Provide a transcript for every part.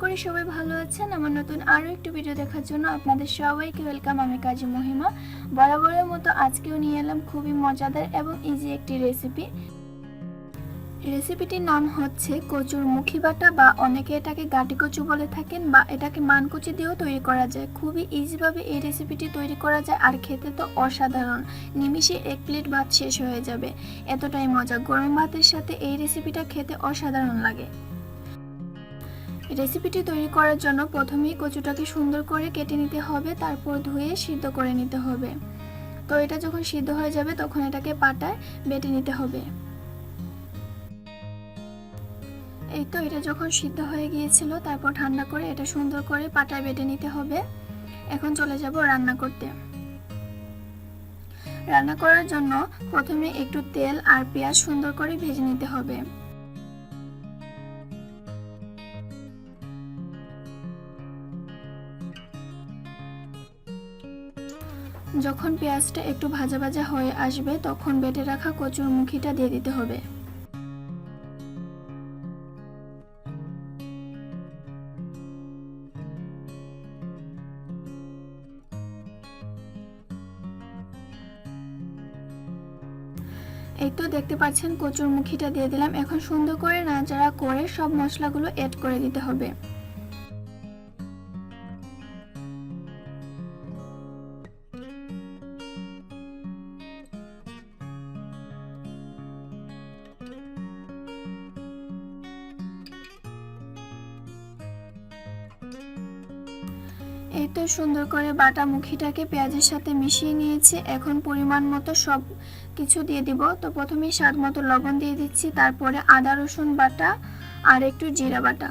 করি সবাই ভালো আছেন। আমার নতুন আরও একটু ভিডিও দেখার জন্য আপনাদের সবাইকে ওয়েলকাম। আমি কাজী মহিমা। বরাবরের মতো আজকেও নিয়ে এলাম খুবই মজাদার এবং ইজি একটি রেসিপিটির নাম হচ্ছে কচুর মুখি বাটা, বা অনেকে এটাকে গাটি কচু বলে থাকেন, বা এটাকে মানকচি দিয়েও তৈরি করা যায়। খুবই ইজিভাবে এই রেসিপিটি তৈরি করা যায়, আর খেতে তো অসাধারণ। নিমিষে 1 প্লেট ভাত শেষ হয়ে যাবে, এতটাই মজা। গরম ভাতের সাথে এই রেসিপিটা খেতে অসাধারণ লাগে। রেসিপিটি তৈরি করার জন্য প্রথমেই কচুটাকে সুন্দর করে কেটে নিতে হবে, তারপর ধুয়ে সিদ্ধ করে নিতে হবে। তো এটা যখন সিদ্ধ হয়ে যাবে তখন এটাকে পাটায় বেটে নিতে হবে। এই তো এটা যখন সিদ্ধ হয়ে গিয়েছিল, তারপর ঠান্ডা করে এটা সুন্দর করে পাটায় বেটে নিতে হবে। এখন চলে যাব রান্না করতে। রান্না করার জন্য প্রথমে একটু তেল আর পেঁয়াজ সুন্দর করে ভেজে নিতে হবে। যখন পেঁয়াজটা একটু ভাজা ভাজা হয়ে আসবে তখন বেটে রাখা কচুর মুখিটা দিয়ে দিতে হবে। এই তো দেখতে পাচ্ছেন কচুর মুখিটা দিয়ে দিলাম। এখন সুন্দর করে নাড়াচাড়া করে সব মশলাগুলো অ্যাড করে দিতে হবে। এই তো সুন্দর করে বাটা মুখিটাকে পেঁয়াজের সাথে মিশিয়ে নিয়েছি। এখন পরিমাণ মতো সব কিছু দিয়ে দিব। তো প্রথমেই স্বাদ মতো লবণ দিয়ে দিচ্ছি, তারপরে আদা রসুন বাটা আর একটু জিরা বাটা।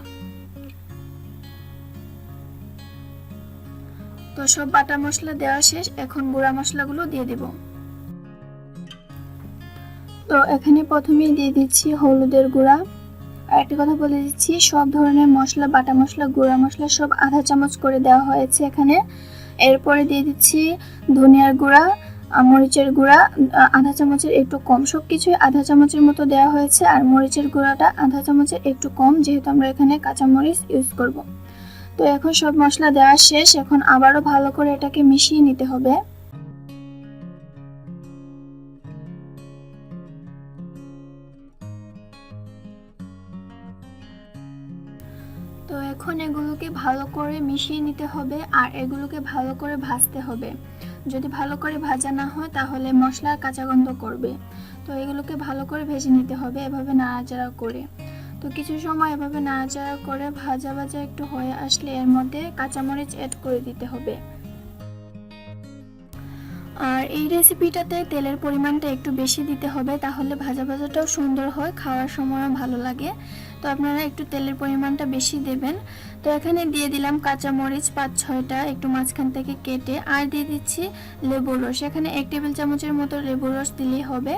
তো সব বাটা মশলা দেওয়া শেষ, এখন গুঁড়া মশলাগুলো দিয়ে দিব। তো এখানে প্রথমেই দিয়ে দিচ্ছি হলুদের গুঁড়া। আর একটা কথা বলে দিচ্ছি, সব ধরনের মশলা, বাটা মশলা, গুঁড়া মশলা সব আধা চামচ করে দেওয়া হয়েছে এখানে। এরপরে দিয়ে দিচ্ছি ধনিয়ার গুঁড়া, মরিচের গুঁড়া আধা চামচের একটু কম। সব কিছুই আধা চামচের মতো দেওয়া হয়েছে, আর মরিচের গুঁড়াটা আধা চামচের একটু কম, যেহেতু আমরা এখানে কাঁচা মরিচ ইউজ করব। তো এখন সব মশলা দেওয়া শেষ, এখন আবারও ভালো করে এটাকে মিশিয়ে নিতে হবে। তো এখন এগুলোকে ভালো করে মিশিয়ে নিতে হবে, আর এগুলোকে ভালো করে ভাজতে হবে। যদি ভালো করে ভাজা না হয় তাহলে মশলার কাঁচা গন্ধ করবে। তো এগুলোকে ভালো করে ভেজে নিতে হবে এভাবে নাড়াচাড়া করে। তো কিছু সময় এভাবে নাড়াচাড়া করে ভাজা ভাজা একটু হয়ে আসলে এর মধ্যে কাঁচামরিচ অ্যাড করে দিতে হবে। আর এই রেসিপিটাতে তেলের পরিমাণটা একটু বেশি দিতে হবে, তাহলে ভাজা ভাজাটাও সুন্দর হয়, খাওয়ার সময়ও ভালো লাগে। তো আপনারা একটু তেলের পরিমাণটা বেশি দেবেন। তো এখানে দিয়ে দিলাম কাঁচামরিচ 5-6টা একটু মাঝখান থেকে কেটে, আর দিয়ে দিচ্ছি লেবুর রস। এখানে 1 টেবিল চামচের মতো লেবুর রস দিলেই হবে।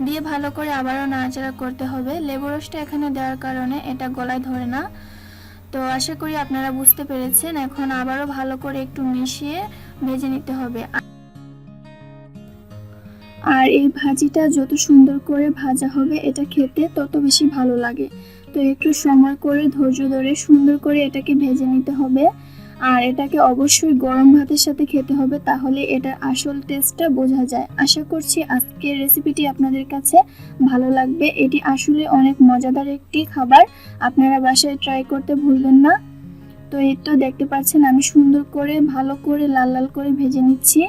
দিয়ে ভালো করে আবারও নাড়াচাড়া করতে হবে। লেবুর রসটা এখানে দেওয়ার কারণে এটা গলায় ধরে না। তো আশা করি আপনারা বুঝতে পেরেছেন। এখন আবারও ভালো করে একটু মিশিয়ে ভেজে নিতে হবে। আর এই ভাজিটা যত সুন্দর করে ভাজা হবে এটা খেতে তত বেশি ভালো লাগে। তো একটু সময় করে ধৈর্য ধরে সুন্দর করে এটাকে ভেজে নিতে হবে। আর এটাকে অবশ্যই গরম ভাতের সাথে খেতে হবে, তাহলে এটার আসল টেস্টটা বোঝা যায়। আশা করছি আজকের রেসিপিটি আপনাদের কাছে ভালো লাগবে। এটি আসলে অনেক মজাদার একটি খাবার, আপনারা বাসায় ট্রাই করতে ভুলবেন না। তো এই তো দেখতে পাচ্ছেন আমি সুন্দর করে ভালো করে লাল লাল করে ভেজে নিচ্ছি।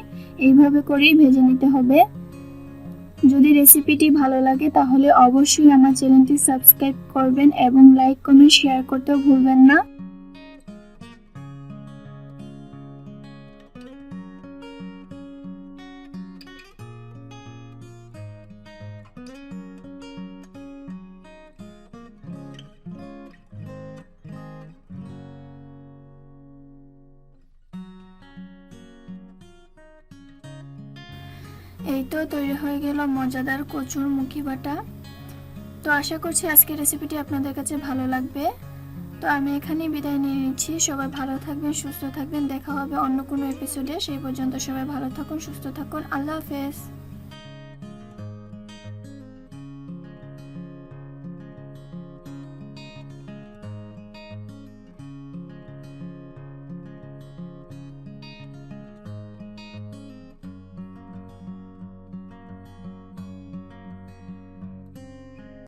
এইভাবে করেই ভেজে নিতে হবে। যদি রেসিপিটি ভালো লাগে তাহলে অবশ্যই আমার চ্যানেলটি সাবস্ক্রাইব করবেন এবং লাইক কমেন্ট শেয়ার করতেও ভুলবেন না। এই তো তৈরি হয়ে গেল মজাদার কচুর মুখি বাটা। তো আশা করছি আজকের রেসিপিটি আপনাদের কাছে ভালো লাগবে। তো আমি এখানেই বিদায় নিয়ে নিচ্ছি। সবাই ভালো থাকবেন, সুস্থ থাকবেন। দেখা হবে অন্য কোনো এপিসোডে। সেই পর্যন্ত সবাই ভালো থাকুন, সুস্থ থাকুন। আল্লাহ হাফেজ।